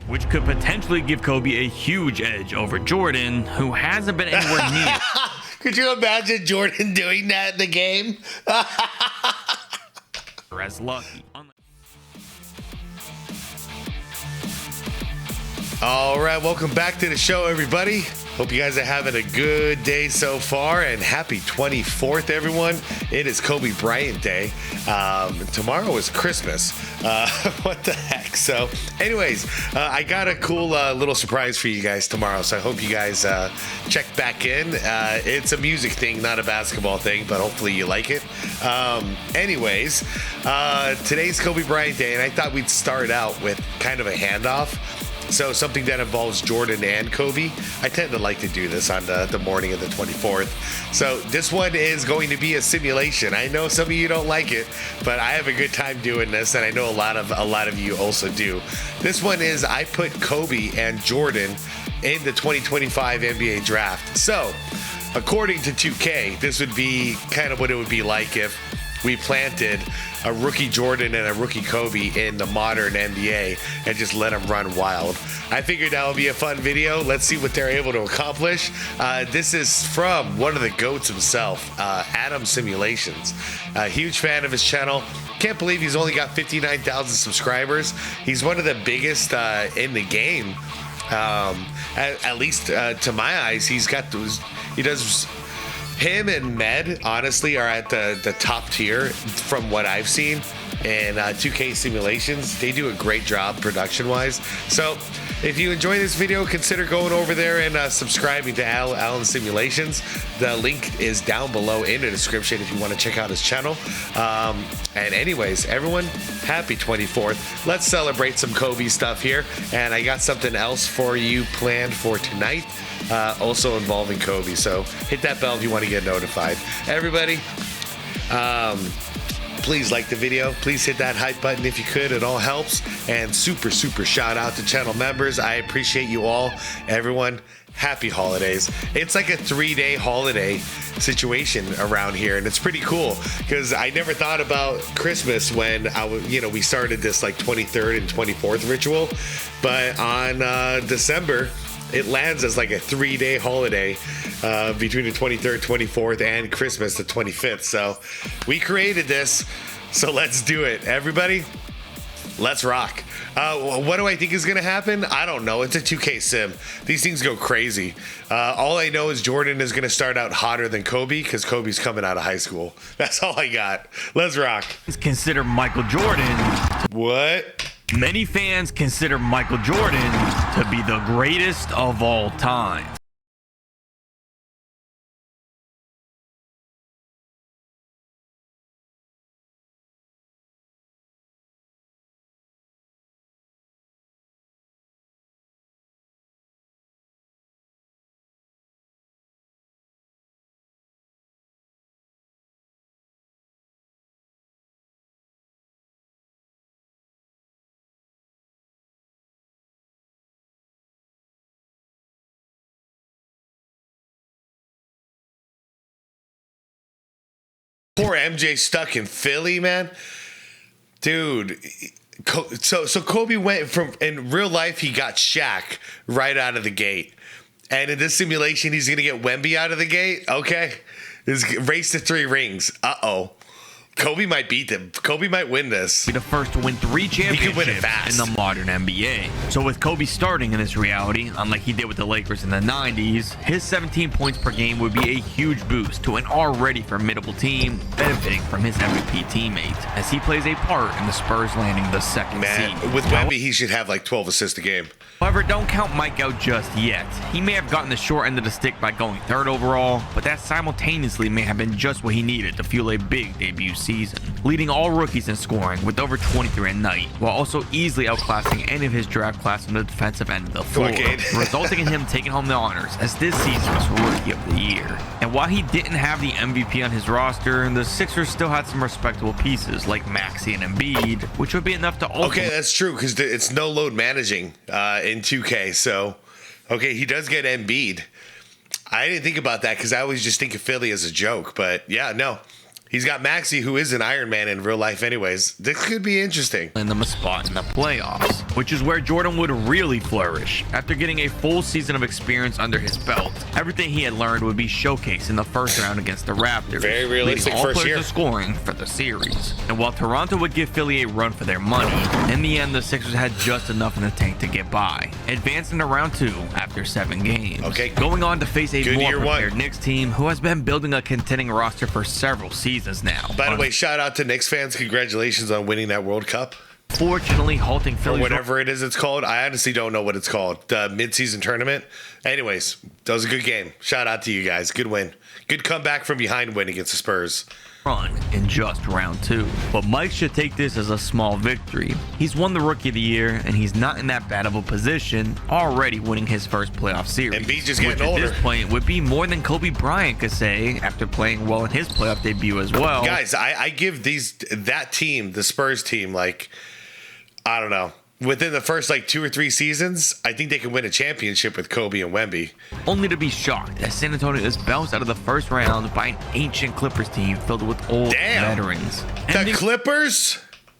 which could potentially give Kobe a huge edge over Jordan, who hasn't been anywhere near. Could you imagine Jordan doing that in the game? As lucky. All right, welcome back to the show, everybody. Hope you guys are having a good day so far, and happy 24th, everyone. It is Kobe Bryant Day. Tomorrow is Christmas. What the heck? So, anyways, I got a cool little surprise for you guys tomorrow, so I hope you guys check back in. It's a music thing, not a basketball thing, but hopefully you like it. Anyways, today's Kobe Bryant Day, and I thought we'd start out with kind of a handoff. So something that involves Jordan and Kobe. I tend to like to do this on the morning of the 24th. So this one is going to be a simulation. I know some of you don't like it, but I have a good time doing this, and I know a lot of you also do. This one is I put Kobe and Jordan in the 2025 NBA draft. So according to 2K, this would be kind of what it would be like if we planted a rookie Jordan and a rookie Kobe in the modern NBA and just let them run wild. I figured that would be a fun video. Let's see what they're able to accomplish. This is from one of the GOATs himself, Adam Simulations. A huge fan of his channel. Can't believe he's only got 59,000 subscribers. He's one of the biggest in the game. At least to my eyes, he does. Him and Med, honestly, are at the top tier from what I've seen in 2K Simulations. They do a great job production-wise. So if you enjoy this video, consider going over there and subscribing to Alan Simulations. The link is down below in the description if you want to check out his channel. And anyways, everyone, happy 24th. Let's celebrate some Kobe stuff here. And I got something else for you planned for tonight. Also involving Kobe, so hit that bell if you want to get notified. Everybody, please like the video. Please hit that hype button if you could. It all helps. And super shout out to channel members. I appreciate you all. Everyone, happy holidays. It's like a 3-day holiday situation around here, and it's pretty cool because I never thought about Christmas when we started this like 23rd and 24th ritual, but on December, it lands as like a 3-day holiday between the 23rd, 24th, and Christmas, the 25th. So we created this, so let's do it. Everybody, let's rock. What do I think is going to happen? I don't know. It's a 2K sim. These things go crazy. All I know is Jordan is going to start out hotter than Kobe because Kobe's coming out of high school. That's all I got. Let's rock. Consider Michael Jordan. What? Many fans consider Michael Jordan to be the greatest of all time. Poor MJ stuck in Philly, man. Dude, so Kobe went from, in real life, he got Shaq right out of the gate. And in this simulation, he's going to get Wemby out of the gate? Okay. This race to 3 rings. Uh-oh. Kobe might beat them. Kobe might win this. Be the first to win 3 championships in the modern NBA. So with Kobe starting in this reality, unlike he did with the Lakers in the 90s, his 17 points per game would be a huge boost to an already formidable team, benefiting from his MVP teammates, as he plays a part in the Spurs landing the 2nd seed. With Wemby, he should have like 12 assists a game. However, don't count Mike out just yet. He may have gotten the short end of the stick by going 3rd overall, but that simultaneously may have been just what he needed to fuel a big debut season, leading all rookies in scoring with over 23 a night, while also easily outclassing any of his draft class on the defensive end of the floor, resulting in him taking home the honors as this season's Rookie of the Year. And while he didn't have the MVP on his roster, the Sixers still had some respectable pieces like Maxey and Embiid, which would be enough to Okay, that's true, because it's no load managing in 2K, so okay, he does get Embiid. I didn't think about that because I always just think of Philly as a joke, but yeah, no. He's got Maxi, who is an Iron Man in real life anyways. This could be interesting. And them a spot in the playoffs, which is where Jordan would really flourish. After getting a full season of experience under his belt, everything he had learned would be showcased in the first round against the Raptors. Very realistic all first players year. to scoring for the series. And while Toronto would give Philly a run for their money, in the end, the Sixers had just enough in the tank to get by, advancing to round 2 after 7 games. Okay. Going on to face a Good more year prepared one. Knicks team who has been building a contending roster for several seasons now. By the way, shout out to Knicks fans. Congratulations on winning that World Cup. Fortunately, halting Or Philly's whatever it is it's called. I honestly don't know what it's called. The mid-season tournament. Anyways, that was a good game. Shout out to you guys. Good win. Good comeback from behind win against the Spurs. run in just round 2. But Mike should take this as a small victory. He's won the Rookie of the Year, and he's not in that bad of a position, already winning his first playoff series. And B just getting which older. At this point would be more than Kobe Bryant could say after playing well in his playoff debut as well. Guys, I give that team, the Spurs team, like, I don't know. Within the first 2 or 3 seasons, I think they can win a championship with Kobe and Wemby. Only to be shocked as San Antonio is bounced out of the first round by an ancient Clippers team filled with old veterans. The Clippers?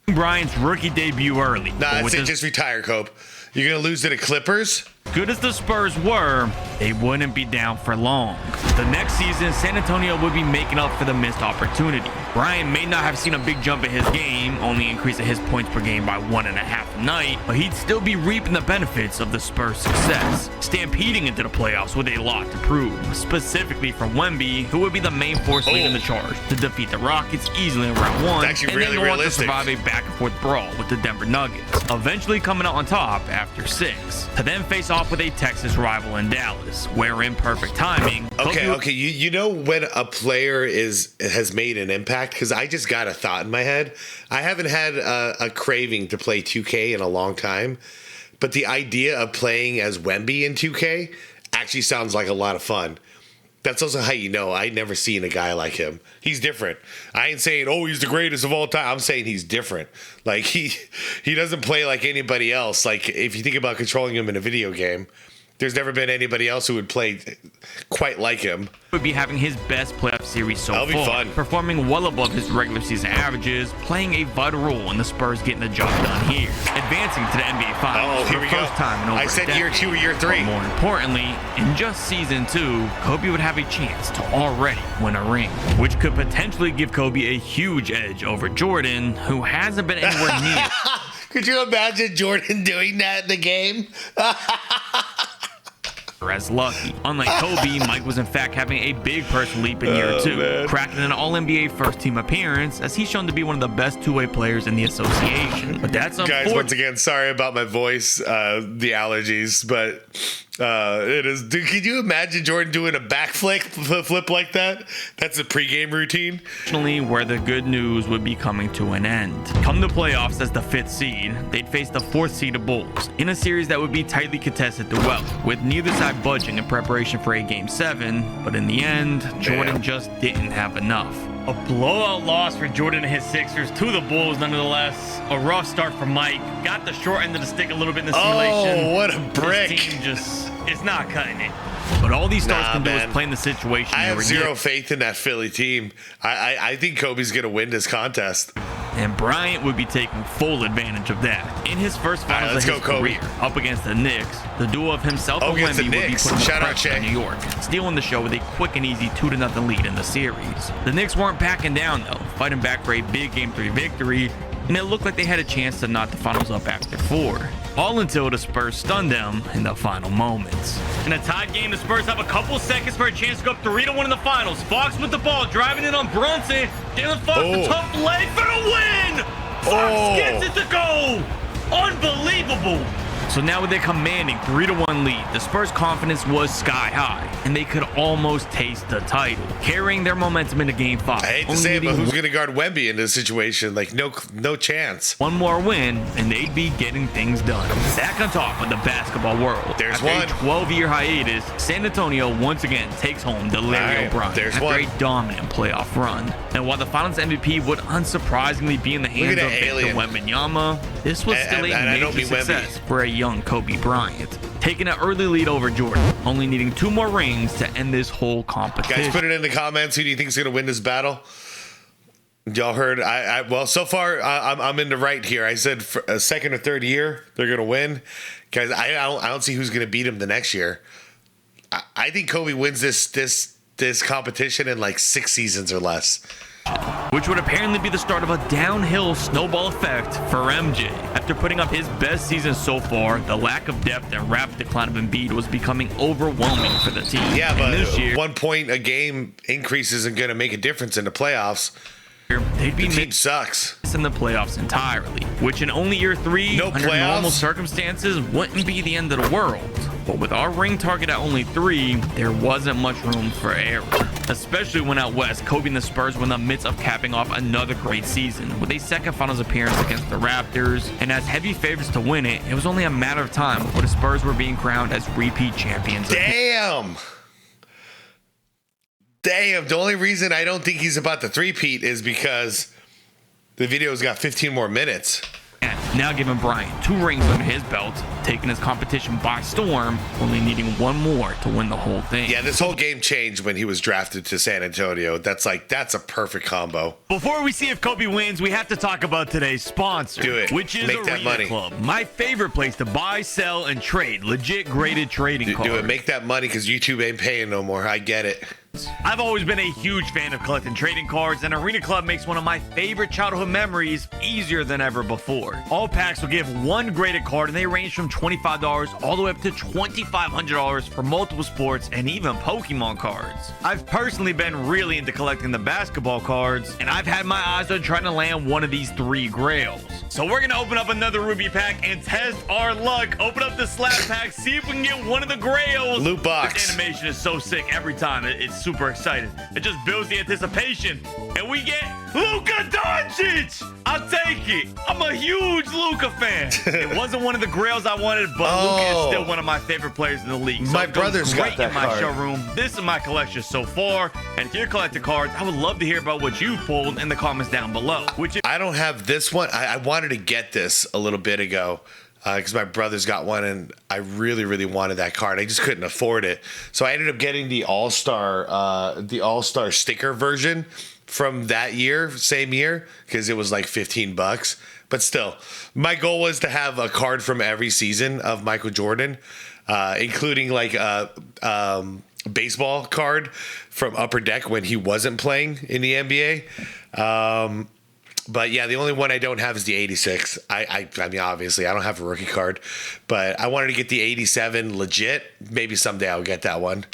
Bryant's rookie debut early. Nah, I'd say just retire, Cope. You're going to lose to the Clippers? Good as the Spurs were, they wouldn't be down for long. The next season, San Antonio would be making up for the missed opportunity. Bryant may not have seen a big jump in his game, only increasing his points per game by 1.5 a night, but he'd still be reaping the benefits of the Spurs' success, stampeding into the playoffs with a lot to prove, specifically from Wemby, who would be the main force leading the charge to defeat the Rockets easily in round 1, it's actually and really then go on to realistic. survive a back-and-forth brawl with the Denver Nuggets, eventually coming out on top after 6, to then face off with a Texas rival in Dallas, where in perfect timing. Okay. You know when a player has made an impact? Because I just got a thought in my head. I haven't had a craving to play 2K in a long time, but the idea of playing as Wemby in 2K actually sounds like a lot of fun. That's also how you know I'd never seen a guy like him. He's different. I ain't saying, oh, he's the greatest of all time. I'm saying he's different. Like he doesn't play like anybody else. Like if you think about controlling him in a video game, there's never been anybody else who would play quite like him. Would be having his best playoff series so That'll be far, fun. performing well above his regular season averages, playing a vital role in the Spurs getting the job done here, advancing to the NBA Finals for Here the we first go. time in over I a said decade. year 2 or year 3. But more importantly, in just season 2, Kobe would have a chance to already win a ring, which could potentially give Kobe a huge edge over Jordan, who hasn't been anywhere near. Could you imagine Jordan doing that in the game? As lucky. Unlike Kobe, Mike was in fact having a big personal leap in year 2, cracking an All-NBA first-team appearance, as he's shown to be one of the best two-way players in the association. But that's Guys, unfortunate. once again, sorry about my voice, the allergies, but it is. Dude, could you imagine Jordan doing a flip like that? That's a pregame routine. Unfortunately, where the good news would be coming to an end. Come the playoffs as the 5th seed, they'd face the 4th seed Bulls in a series that would be tightly contested throughout, with neither side budging in preparation for a Game 7, but in the end, Jordan just didn't have enough. A blowout loss for Jordan and his Sixers to the Bulls nonetheless. A rough start for Mike. Got the short end of the stick a little bit in the simulation. Oh, what a brick. His team just is not cutting it. But all these stars can do is play in the situation. I they have were zero given. faith in that Philly team. I think Kobe's going to win this contest. And Bryant would be taking full advantage of that. In his first finals let's of his go, Kobe. career, up against the Knicks, the duo of himself and against the Wemby would be Knicks. putting the Shout out, pressure on Shea. New York, stealing the show with a quick and easy 2-0 lead in the series. The Knicks weren't backing down though, fighting back for a big Game 3 victory, and it looked like they had a chance to knock the finals up after 4. All until the Spurs stunned them in the final moments. In a tied game, the Spurs have a couple seconds for a chance to go up 3-1 in the finals. Fox with the ball, driving it on Brunson. Jalen Fox, the tough leg for the win! Fox gets it to go! Unbelievable! So now with a commanding 3-1 lead, the Spurs' confidence was sky high, and they could almost taste the title, carrying their momentum into Game 5. I hate to only say it, but needing who's going to guard Wemby in this situation? Like, no chance. one more win, and they'd be getting things done. Back on top of the basketball world. There's After one. a 12-year hiatus, San Antonio once again takes home the Larry All right, O'Brien there's after one. a dominant playoff run. And while the Finals MVP would unsurprisingly be in the hands at of that Victor alien. Wembanyama, this was still a and I don't major mean Wemby. success for a young Kobe Bryant. Taking an early lead over Jordan, only needing 2 more rings to end this whole competition. Guys, put it in the comments. Who do you think is going to win this battle? Y'all heard? Well, so far I'm in the right here. I said for a second or third year they're gonna win, because I don't see who's gonna beat him the next year. I think Kobe wins this competition in like 6 seasons or less. Which would apparently be the start of a downhill snowball effect for MJ. After putting up his best season so far, the lack of depth and rapid decline of Embiid was becoming overwhelming for the team. Yeah, but this year, 1 point a game increase isn't going to make a difference in the playoffs. they'd be The team sucks. in the playoffs entirely, which in only year 3, No under playoffs? normal circumstances, wouldn't be the end of the world. But with our ring target at only 3, there wasn't much room for error. Especially when out west, Kobe and the Spurs were in the midst of capping off another great season with a second finals appearance against the Raptors, and as heavy favorites to win it, it was only a matter of time before the Spurs were being crowned as repeat champions. Damn. The only reason I don't think he's about to three-peat is because the video's got 15 more minutes. And now giving Bryant 2 rings under his belt, taking his competition by storm, only needing 1 more to win the whole thing. Yeah, this whole game changed when he was drafted to San Antonio. That's a perfect combo. Before we see if Kobe wins, we have to talk about today's sponsor. Do it. Which is Make that Arena money. Club, my favorite place to buy, sell, and trade legit graded trading cards. Do it. Make that money, because YouTube ain't paying no more. I get it. I've always been a huge fan of collecting trading cards, and Arena Club makes one of my favorite childhood memories easier than ever before. All packs will give 1 graded card, and they range from $25 all the way up to $2,500 for multiple sports and even Pokemon cards. I've personally been really into collecting the basketball cards, and I've had my eyes on trying to land one of these 3 grails. So we're gonna open up another Ruby pack and test our luck. Open up the slab pack, see if we can get one of the grails. Loot box. This animation is so sick every time. It's super exciting. It just builds the anticipation. And we get Luka Doncic. I'll take it. I'm a huge Luka fan. It wasn't one of the grails I wanted, but Luka is still one of my favorite players in the league. So My it goes brother's got great that in my card. showroom. This is my collection so far. And if you're collecting cards, I would love to hear about what you pulled in the comments down below. I don't have this one. I wanted to get this a little bit ago, because my brother's got one, and I really, really wanted that card. I just couldn't afford it, so I ended up getting the All-Star sticker version from that year, same year, because it was like $15. But still, my goal was to have a card from every season of Michael Jordan, including like a baseball card from Upper Deck when he wasn't playing in the NBA. But yeah, the only one I don't have is the 86. I mean, obviously, I don't have a rookie card, but I wanted to get the 87 legit. Maybe someday I'll get that one.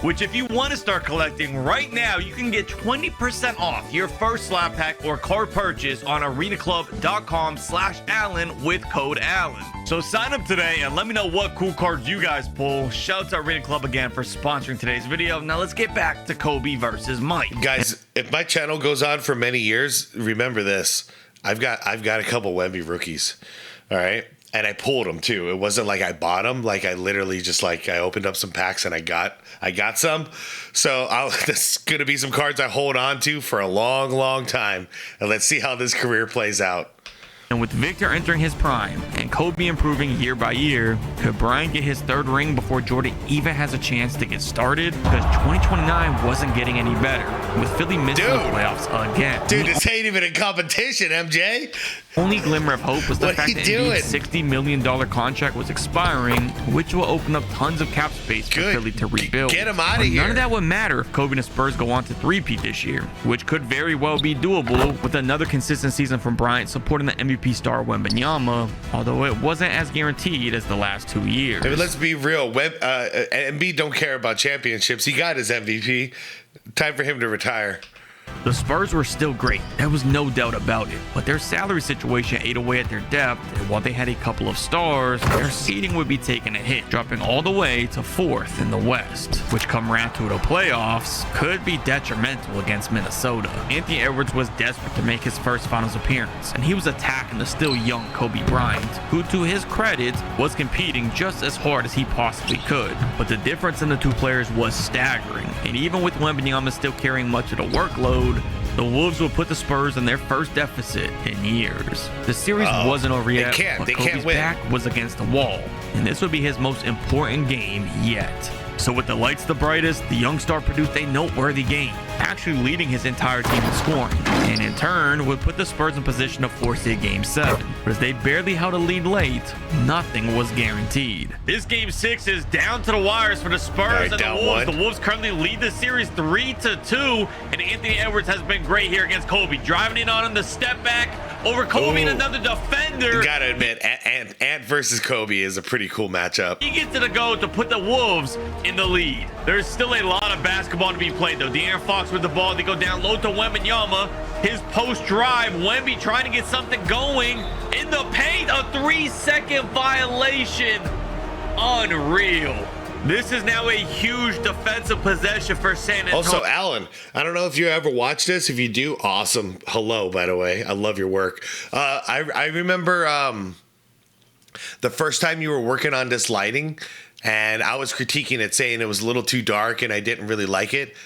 Which, if you want to start collecting right now, you can get 20% off your first slab pack or card purchase on arenaclub.com/Allen with code Allen. So sign up today and let me know what cool cards you guys pull. Shout out to Arena Club again for sponsoring today's video. Now let's get back to Kobe versus Mike. Guys, if my channel goes on for many years, remember this. I've got a couple Wemby rookies. All right. And I pulled them too. It wasn't like I bought them. Like I literally just like I opened up some packs and I got some. So there's gonna be some cards I hold on to for a long, long time. And let's see how this career plays out. And with Victor entering his prime and Kobe improving year by year, could Bryant get his 3rd ring before Jordan even has a chance to get started? Because 2029 wasn't getting any better, with Philly missing the playoffs again. Dude, this ain't even a competition, MJ. Only glimmer of hope was the What fact he that doing? Embiid's $60 million contract was expiring, which will open up tons of cap space for Good. Philly to rebuild. Get him outta But here. None of that would matter if Kobe and the Spurs go on to three-peat this year, which could very well be doable with another consistent season from Bryant supporting the MVP star Wembanyama, although it wasn't as guaranteed as the last 2 years. I mean, let's be real. Embiid don't care about championships. He got his MVP. Time for him to retire. The Spurs were still great, there was no doubt about it, but their salary situation ate away at their depth, and while they had a couple of stars, their seeding would be taking a hit, dropping all the way to 4th in the West, which come round to the playoffs could be detrimental against Minnesota. Anthony Edwards was desperate to make his first finals appearance, and he was attacking the still young Kobe Bryant, who to his credit was competing just as hard as he possibly could, but the difference in the two players was staggering, and even with Wembanyama still carrying much of the workload, the Wolves will put the Spurs in their first deficit in years. The series wasn't over yet, but They Kobe's can't win. back was against the wall, and this would be his most important game yet. So with the lights the brightest, the young star produced a noteworthy game, actually leading his entire team in scoring, and in turn would put the Spurs in position to foresee Game 7. But as they barely held a lead late, nothing was guaranteed. This Game 6 is down to the wires for the Spurs and the Wolves. The Wolves currently lead the series 3-2, and Anthony Edwards has been great here against Kobe, driving in on him, the step back over Kobe and another defender. Gotta admit, Ant versus Kobe is a pretty cool matchup. He gets to go to put the Wolves in the lead. There's still a lot of basketball to be played though. De'Aaron Fox with the ball. They go down low to Wembanyama. His post drive. Wemby trying to get something going in the paint. A 3-second violation. Unreal. This is now a huge defensive possession for San Antonio. Also, Alan, I don't know if you ever watched this. If you do, awesome. Hello, by the way. I love your work. I remember the first time you were working on this lighting, and I was critiquing it, saying it was a little too dark and I didn't really like it.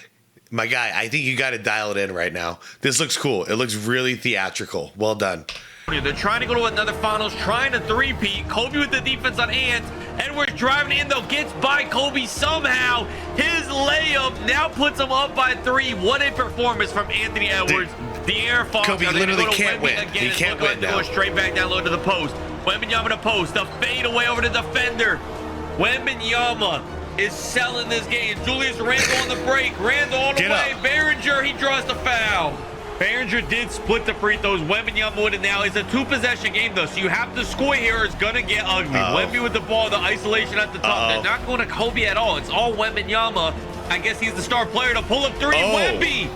My guy, I think you got to dial it in right now. This looks cool. It looks really theatrical. Well done. They're trying to go to another finals, trying to three-peat. Kobe with the defense on Ant. Edwards driving in, though, gets by Kobe somehow. His layup now puts him up by 3. What a performance from Anthony Edwards. De'Aaron Fox. Kobe literally can't win. He can't win now. Going straight back down low to the post. Wembanyama to post. The fade away over the defender. Wembanyama is selling this game. Julius Randle on the break. Randle all the way. Behringer, he draws the foul. Behringer did split the free throws. Wembanyama with it now. It's a 2-possession game, though, so you have to score here or it's going to get ugly. Wemby with the ball, the isolation at the top. They're not going to Kobe at all. It's all Wembanyama. I guess he's the star player to pull up 3. Wemby!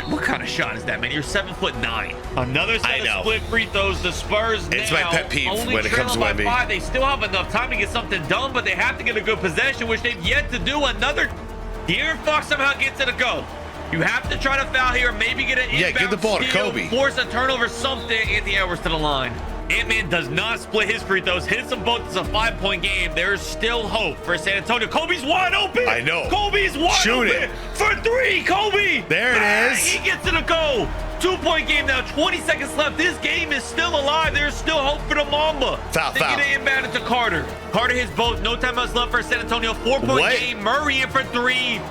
What kind of shot is that, man? You're 7'9". Another set of split free throws. The Spurs it's now my pet peeve only when it comes to Wemby. 5. They still have enough time to get something done, but they have to get a good possession, which they've yet to do. De'Aaron Fox somehow gets it to go. You have to try to foul here, maybe get an inbound give the ball to Kobe. Force a turnover, something. Anthony Edwards to the line. Ant-Man does not split his free throws. Hits them both. It's a 5-point game. There's still hope for San Antonio. Kobe's wide open. I know. Kobe's wide open for 3. Kobe. There it is. He gets it to go. 2-point game now. 20 seconds left. This game is still alive. There's still hope for the Mamba. Foul. Get it inbound into Carter. Carter hits both. No timeouts left for San Antonio. 4-point game. Murray in for 3.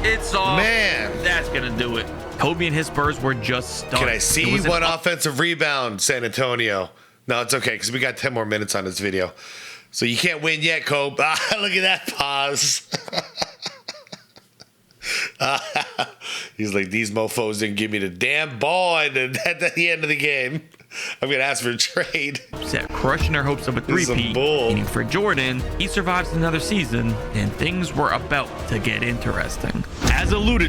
It's off. Man. That's going to do it. Kobe and his Spurs were just stunned. Can I see one offensive rebound, San Antonio? No, it's okay, because we got 10 more minutes on this video. So you can't win yet, Kobe. Look at that pause. He's like, these mofos didn't give me the damn ball at the end of the game. I'm going to ask for a trade. Set crushing their hopes of a 3-peat. Meaning for Jordan, he survives another season, and things were about to get interesting. As alluded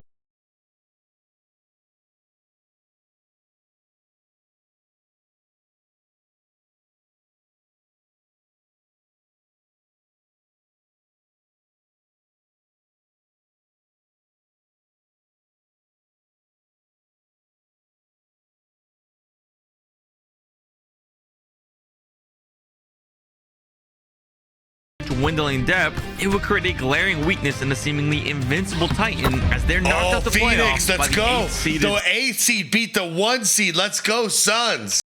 dwindling depth, it would create a glaring weakness in the seemingly invincible Titan as they're knocked out the Phoenix, playoffs. Let's go. The 8 seed beat the 1 seed. Let's go, Suns.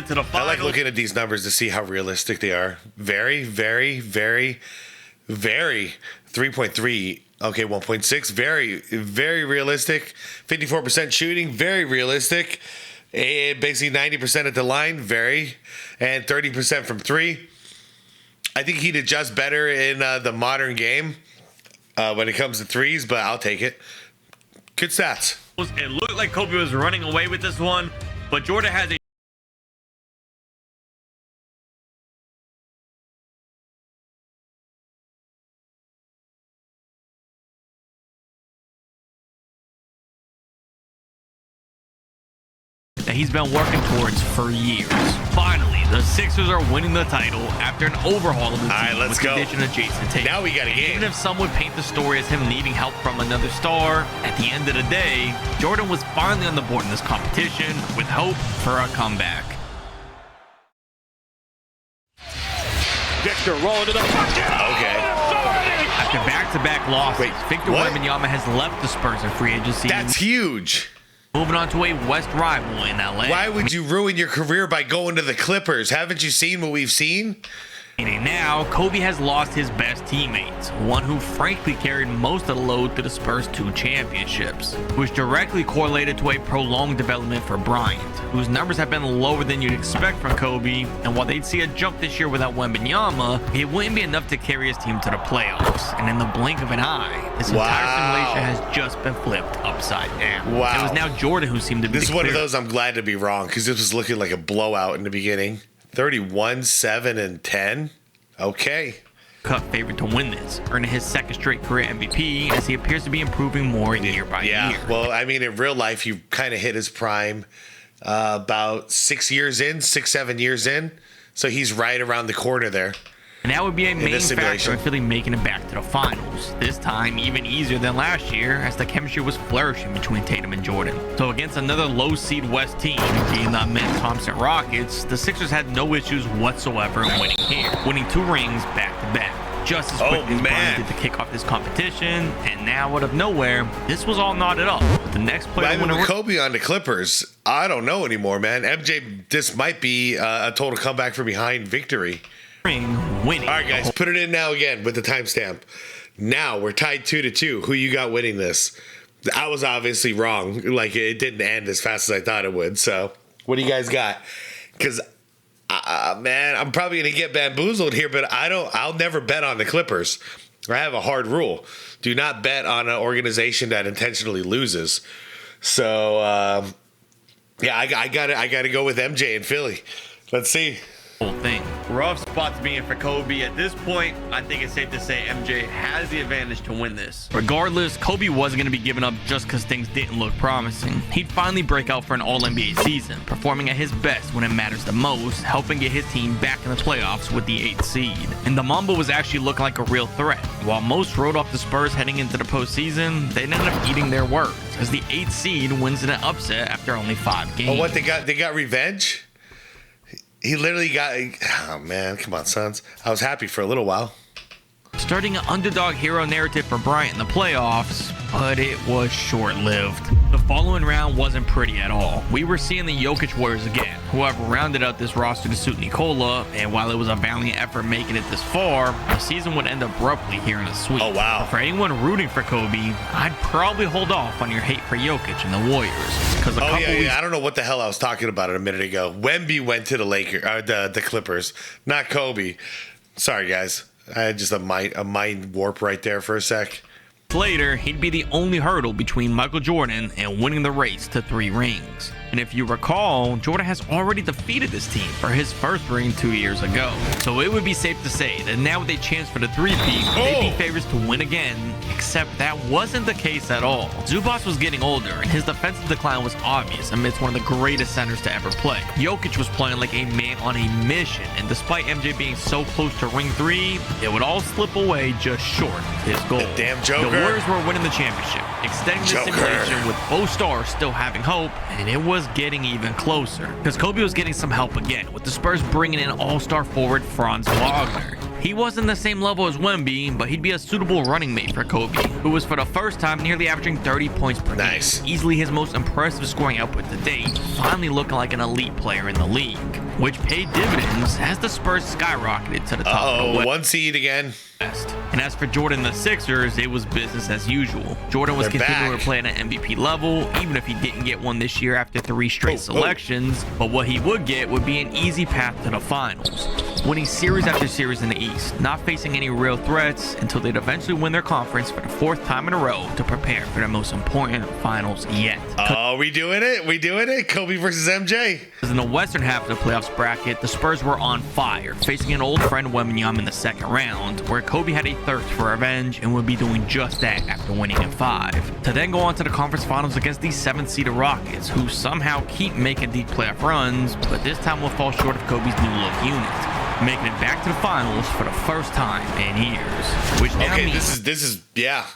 To the I like looking at these numbers to see how realistic they are. Very, very, very, very 3.3. Okay, 1.6. Very, very realistic. 54% shooting. Very realistic. And basically 90% at the line. Very. And 30% from 3. I think he'd adjust better in the modern game when it comes to threes, but I'll take it. Good stats. It looked like Kobe was running away with this one, but Jordan has a that he's been working towards for years. Finally, The Sixers are winning the title after an overhaul of the team. All right, let's with go. the addition of Jason Tatum. Now we got a game. Even if some would paint the story as him needing help from another star, at the end of the day, Jordan was finally on the board in this competition with hope for a comeback. Victor rolling to the bucket. Okay. After back-to-back losses, Wait, Victor what? Wembanyama has left the Spurs in free agency. That's huge. Moving on to a West rival in LA. Why would you ruin your career by going to the Clippers? Haven't you seen what we've seen? And now, Kobe has lost his best teammate, one who frankly carried most of the load to the Spurs' 2 championships, which directly correlated to a prolonged development for Bryant, whose numbers have been lower than you'd expect from Kobe, and while they'd see a jump this year without Wembanyama, it wouldn't be enough to carry his team to the playoffs, and in the blink of an eye, this entire simulation has just been flipped upside down. Wow. It was now Jordan who seemed to be This is the one of clear those I'm glad to be wrong, because this was looking like a blowout in the beginning. 31, 7, and 10. Okay. cut favorite to win this, earning his 2nd straight career MVP as he appears to be improving more year by year. Well, I mean, in real life, he kind of hit his prime about 6 years in, 6-7 years in. So he's right around the corner there. And that would be a main factor in Philly making it back to the finals. This time, even easier than last year, as the chemistry was flourishing between Tatum and Jordan. So against another low seed West team, being the Thompson Rockets, the Sixers had no issues whatsoever in winning here, winning 2 rings back-to-back. Just as quickly as Bryant did to kick off this competition, and now out of nowhere, this was all knotted up. The next player with Kobe on the Clippers, I don't know anymore, man. MJ, this might be a total comeback from behind victory. Winning. All right, guys, put it in now again with the timestamp. Now we're tied 2-2. Who you got winning this? I was obviously wrong. Like, it didn't end as fast as I thought it would. So, what do you guys got? Because, man, I'm probably gonna get bamboozled here, but I'll never bet on the Clippers. I have a hard rule: do not bet on an organization that intentionally loses. So, yeah, I gotta go with MJ in Philly. Let's see. Whole thing. Rough spot to be in for Kobe. At this point, I think it's safe to say MJ has the advantage to win this. Regardless, Kobe wasn't going to be given up just because things didn't look promising. He'd finally break out for an All-NBA season, performing at his best when it matters the most, helping get his team back in the playoffs with the 8th seed. And the Mamba was actually looking like a real threat. While most wrote off the Spurs heading into the postseason, they ended up eating their words, as the 8th seed wins in an upset after only 5 games. Oh, what, they got revenge? He literally got... Oh, man. Come on, Sons. I was happy for a little while. Starting an underdog hero narrative for Bryant in the playoffs, but it was short-lived. The following round wasn't pretty at all. We were seeing the Jokic Warriors again, who have rounded out this roster to suit Nikola, and while it was a valiant effort making it this far, the season would end abruptly here in a sweep. Oh, wow. But for anyone rooting for Kobe, I'd probably hold off on your hate for Jokic and the Warriors. Because I don't know what the hell I was talking about a minute ago. Wemby went to the the Clippers, not Kobe. Sorry, guys. I had just a mind warp right there for a sec. Later, he'd be the only hurdle between Michael Jordan and winning the race to 3 rings. And if you recall, Jordan has already defeated this team for his first ring 2 years ago. So it would be safe to say that now with a chance for the 3-peat, they'd be favorites to win again, except that wasn't the case at all. Zubac was getting older, and his defensive decline was obvious amidst one of the greatest centers to ever play. Jokic was playing like a man on a mission, and despite MJ being so close to ring 3, it would all slip away just short of his goal. The damn Joker. The Warriors were winning the championship, extending the simulation with both stars still having hope, and it was getting even closer because Kobe was getting some help again, with the Spurs bringing in all-star forward Franz Wagner. He wasn't the same level as Wemby, but he'd be a suitable running mate for Kobe, who was for the first time nearly averaging 30 points per game. Easily his most impressive scoring output to date, finally looking like an elite player in the league, which paid dividends as the Spurs skyrocketed to the top of the West. 1 seed again. And as for Jordan and the Sixers, it was business as usual. Jordan was continuing to play at an MVP level, even if he didn't get one this year after 3 straight selections. But what he would get would be an easy path to the finals, winning series after series in the East, not facing any real threats until they'd eventually win their conference for the 4th time in a row to prepare for their most important finals yet. Oh, we doing it? We doing it? Kobe versus MJ. In the western half of the playoffs bracket, the Spurs were on fire, facing an old friend Wembenyama in the second round, where Kobe had a thirst for revenge and would be doing just that after winning in 5. To then go on to the conference finals against the 7th-seeded Rockets, who somehow keep making deep playoff runs, but this time will fall short of Kobe's new look unit, making it back to the finals for the first time in years. Which now means this is yeah.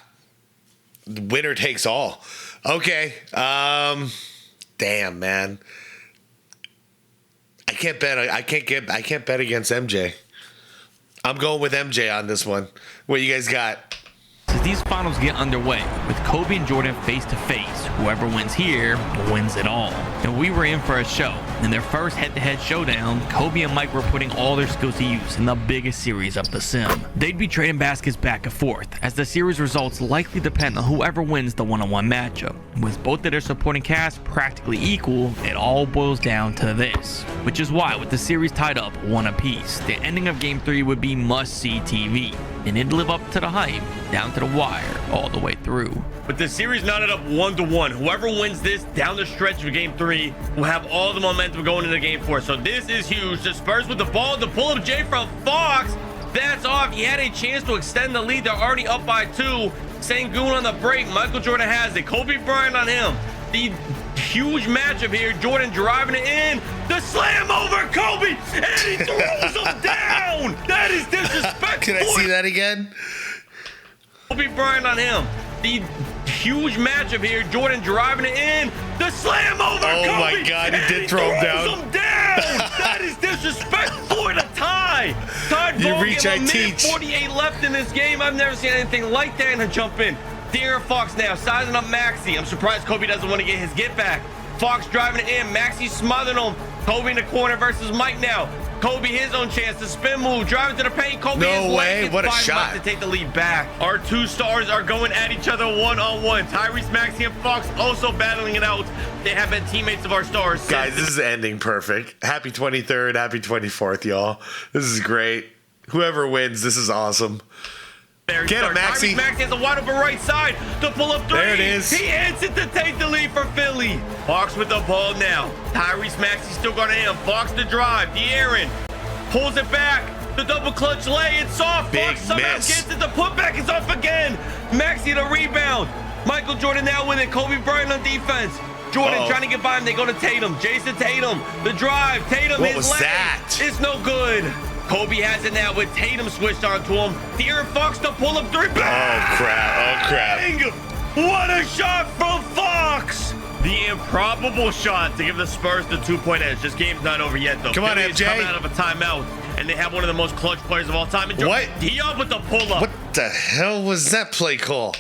Winner takes all. Okay. Damn, man. I can't bet against MJ. I'm going with MJ on this one. What you guys got? As these finals get underway, with Kobe and Jordan face to face, whoever wins here wins it all. And we were in for a show. In their first head-to-head showdown, Kobe and Mike were putting all their skills to use in the biggest series of the sim. They'd be trading baskets back and forth, as the series results likely depend on whoever wins the one-on-one matchup. With both of their supporting casts practically equal, it all boils down to this. Which is why, with the series tied up 1 apiece, the ending of Game 3 would be must-see TV. And it'd live up to the hype, down to the wire, all the way through. With the series knotted up 1-1, whoever wins this down the stretch of Game 3 will have all the momentum going into Game 4. So this is huge. The Spurs with the ball, the pull-up J from Fox. That's off. He had a chance to extend the lead. They're already up by 2. Sengun on the break. Michael Jordan has it. Kobe Bryant on him. The huge matchup here. Jordan driving it in. The slam over Kobe, and he throws him down. That is disrespectful. Can I see that again? Kobe Bryant on him. The huge matchup here. Jordan driving it in. The slam over Kobe. Oh my God, he did throw him down. That is disrespectful for the tie. Tied You ball reach, game, I a minute teach. 48 left in this game. I've never seen anything like that. And jump in. De'Aaron Fox now sizing up Maxey. I'm surprised Kobe doesn't want to get his get back. Fox driving it in. Maxey smothering him. Kobe in the corner versus Mike now. Kobe his own chance to spin move, driving to the paint. Kobe No way, what a 5 shot. left to take the lead back. Our 2 stars are going at each other one-on-one. Tyrese Maxey and Fox also battling it out. They have been teammates of our stars. Guys, this is ending perfect. Happy 23rd, happy 24th, y'all. This is great. Whoever wins, this is awesome. There Get him, Maxey. Tyrese Maxey has a wide open right side to pull up 3. There it is. He hits it to take the lead for Philly. Fox with the ball now. Tyrese Maxey still going to him. Fox to drive. De'Aaron pulls it back. The double clutch lay. It's off. Big Fox somehow miss. gets it. The putback is off again. Maxey the rebound. Michael Jordan now with it. Kobe Bryant on defense. Jordan trying to get by him. They go to Tatum. Jason Tatum. The drive. Tatum What his was leg. that? It's no good. Kobe has it now with Tatum switched onto him. De'Aaron Fox to pull up 3. Oh crap, oh crap. Bang! What a shot from Fox! The improbable shot to give the Spurs the 2-point edge. This game's not over yet, though. Come on, Philly is MJ. coming out of a timeout, and they have one of the most clutch players of all time. And What? Diop with the pull-up. What the hell was that play call?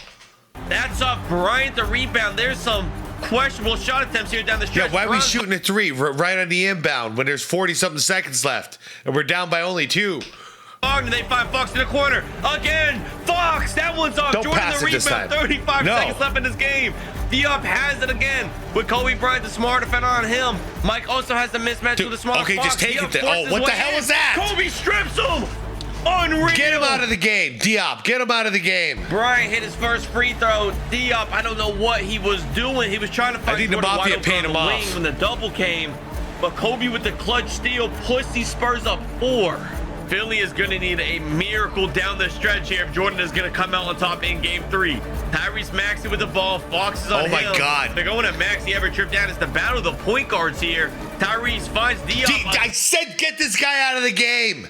That's off Bryant the rebound. There's some questionable shot attempts here down the stretch. Yeah, why are we shooting at 3 right on the inbound when there's 40-something seconds left and we're down by only 2? And they find Fox in the corner. Again, Fox. That one's off. Don't Jordan pass the it this rebound. time. 35 No. seconds left in this game. Diop has it again with Kobe Bryant, the smart defender on him. Mike also has the mismatch with the small okay, Fox. just take Diop it there. forces Oh, what the way hell in. was that? Kobe strips him. Unreal. Get him out of the game, Diop. Get him out of the game. Bryant hit his first free throw. Diop, I don't know what he was doing. He was trying to find think the Jordan Mafia wide open paid on him the off. wing when the double came. But Kobe with the clutch steal pushed these Spurs up 4. Philly is going to need a miracle down the stretch here if Jordan is going to come out on top in Game 3. Tyrese Maxey with the ball. Fox is on him. Oh, my God. They're going at Maxey every trip down. It's the battle of the point guards here. Tyrese finds Diop I said get this guy out of the game.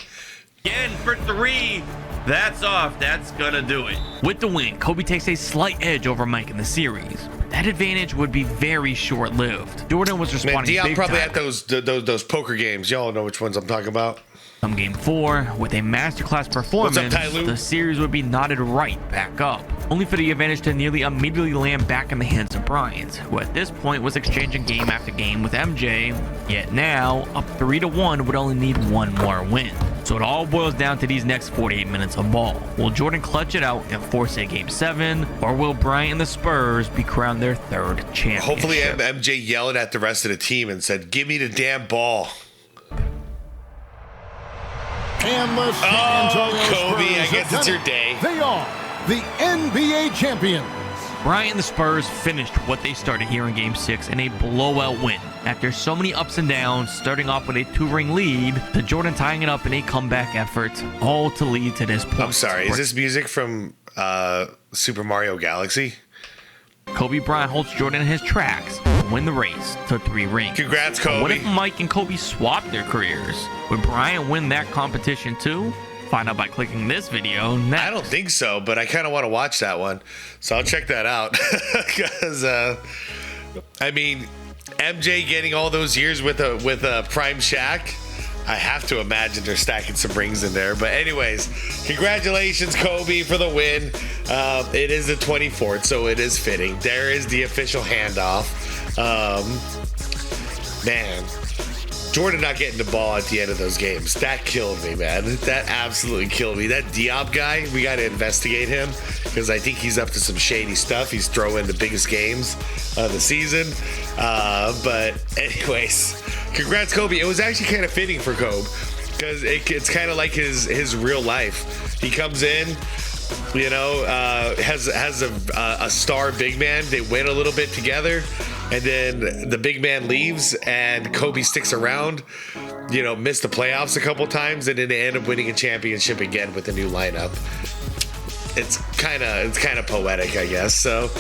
again for 3. That's off. That's going to do it. With the win, Kobe takes a slight edge over Mike in the series. But that advantage would be very short-lived. Jordan was Man, responding Diop big probably time. had those poker games. Y'all know which ones I'm talking about. Come Game 4, with a masterclass performance, Ty Lue? the series would be knotted right back up, only for the advantage to nearly immediately land back in the hands of Bryant, who at this point was exchanging game after game with MJ, yet now, up 3-1, would only need one more win. So it all boils down to these next 48 minutes of ball. Will Jordan clutch it out and force a Game 7, or will Bryant and the Spurs be crowned their 3rd championship? Hopefully MJ yelled at the rest of the team and said, give me the damn ball. And the San Antonio Kobe, Spurs I guess have it's done your it. day. They are the NBA champions. Bryant and the Spurs finished what they started here in Game 6 in a blowout win. After so many ups and downs, starting off with a 2-ring lead, to Jordan tying it up in a comeback effort, all to lead to this point. I'm sorry, is this music from Super Mario Galaxy? Kobe Bryant holds Jordan in his tracks to win the race to 3 rings. Congrats, Kobe. What if Mike and Kobe swap their careers? Would Bryant win that competition too? Find out by clicking this video next. I don't think so, but I kind of want to watch that one, so I'll check that out. Because I mean, MJ getting all those years with a prime Shaq, I have to imagine they're stacking some rings in there. But anyways, congratulations, Kobe, for the win. It is the 24th, so it is fitting. There is the official handoff. Man, Jordan not getting the ball at the end of those games, that killed me, man. That absolutely killed me. That Diop guy, we got to investigate him, because I think he's up to some shady stuff. He's throwing the biggest games of the season. But anyways, congrats, Kobe. It was actually kind of fitting for Kobe, because it's kind of like his real life. He comes in, you know, has a star big man. They win a little bit together, and then the big man leaves, and Kobe sticks around. You know, missed the playoffs a couple times, and then they end up winning a championship again with a new lineup. It's kind of poetic, I guess. So,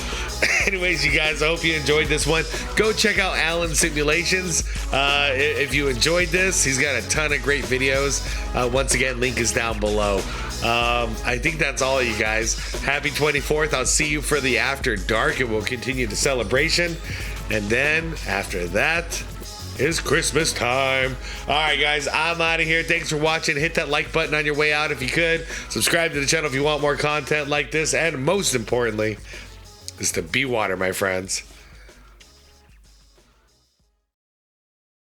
anyways, you guys, I hope you enjoyed this one. Go check out Alan's Simulations. If you enjoyed this, he's got a ton of great videos. Once again, link is down below. I think that's all, you guys. Happy 24th. I'll see you for the After Dark, and we'll continue the celebration. And then after that is Christmas time. All right, guys, I'm out of here. Thanks for watching. Hit that like button on your way out if you could. Subscribe to the channel if you want more content like this. And most importantly, is to be water, my friends.